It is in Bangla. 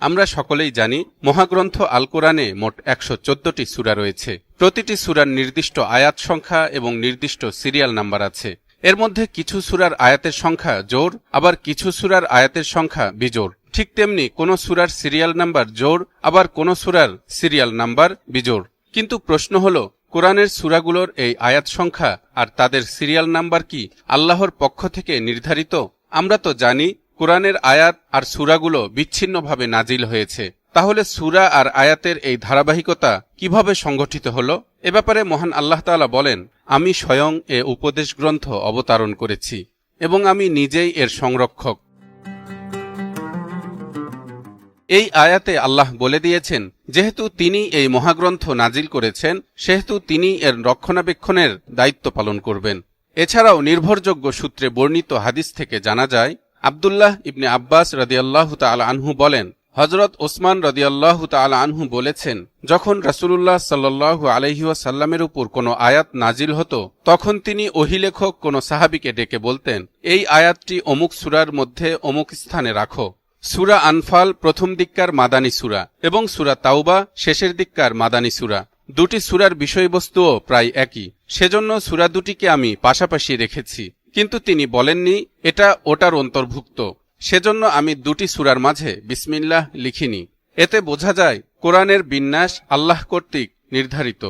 আমরা সকলেই জানি মহাগ্রন্থ আল কোরআনে মোট ১১৪টি সূরা রয়েছে। প্রতিটি সূরার নির্দিষ্ট আয়াত সংখ্যা এবং নির্দিষ্ট সিরিয়াল নাম্বার আছে। এর মধ্যে কিছু সূরার আয়াতের সংখ্যা জোড়, আবার কিছু সূরার আয়াতের সংখ্যা বিজোড়। ঠিক তেমনি কোন সূরার সিরিয়াল নাম্বার জোড়, আবার কোন সূরার সিরিয়াল নাম্বার বিজোড়। কিন্তু প্রশ্ন হল, কোরআনের সূরাগুলোর এই আয়াত সংখ্যা আর তাদের সিরিয়াল নাম্বার কি আল্লাহর পক্ষ থেকে নির্ধারিত? আমরা তো জানি কোরআনের আয়াত আর সূরাগুলো বিচ্ছিন্নভাবে নাজিল হয়েছে। তাহলে সূরা আর আয়াতের এই ধারাবাহিকতা কিভাবে সংগঠিত হল? এ ব্যাপারে মহান আল্লাহ তাআলা বলেন, আমি স্বয়ং এ উপদেশ গ্রন্থ অবতারণ করেছি এবং আমি নিজেই এর সংরক্ষক। এই আয়াতে আল্লাহ বলে দিয়েছেন, যেহেতু তিনি এই মহাগ্রন্থ নাজিল করেছেন, সেহেতু তিনি এর রক্ষণাবেক্ষণের দায়িত্ব পালন করবেন। এছাড়াও নির্ভরযোগ্য সূত্রে বর্ণিত হাদিস থেকে জানা যায়, আব্দুল্লাহ ইবনে আব্বাস রাদিয়াল্লাহু তাআলা আনহু বলেন, হযরত ওসমান রাদিয়াল্লাহু তাআলা আনহু বলেছেন, যখন রাসূলুল্লাহ সাল্লাল্লাহু আলাইহি ওয়াসাল্লামের উপর কোনো আয়াত নাজিল হতো, তখন তিনি ওহীলেখক কোনো সাহাবীকে ডেকে বলতেন, এই আয়াতটি অমুক সূরার মধ্যে অমুক স্থানে রাখো। সূরা আনফাল প্রথম দিককার মাদানী সূরা এবং সূরা তাওবা শেষের দিককার মাদানী সূরা। দুটি সূরার বিষয়বস্তুও প্রায় একই, সেজন্য সূরা দুটিকে আমি পাশাপাশি রেখেছি। কিন্তু তিনি বলেননি এটা ওটার অন্তর্ভুক্ত, সেজন্য আমি দুটি সূরার মাঝে বিসমিল্লাহ লিখিনি। এতে বোঝা যায় কোরআনের বিন্যাস আল্লাহ কর্তৃক নির্ধারিত।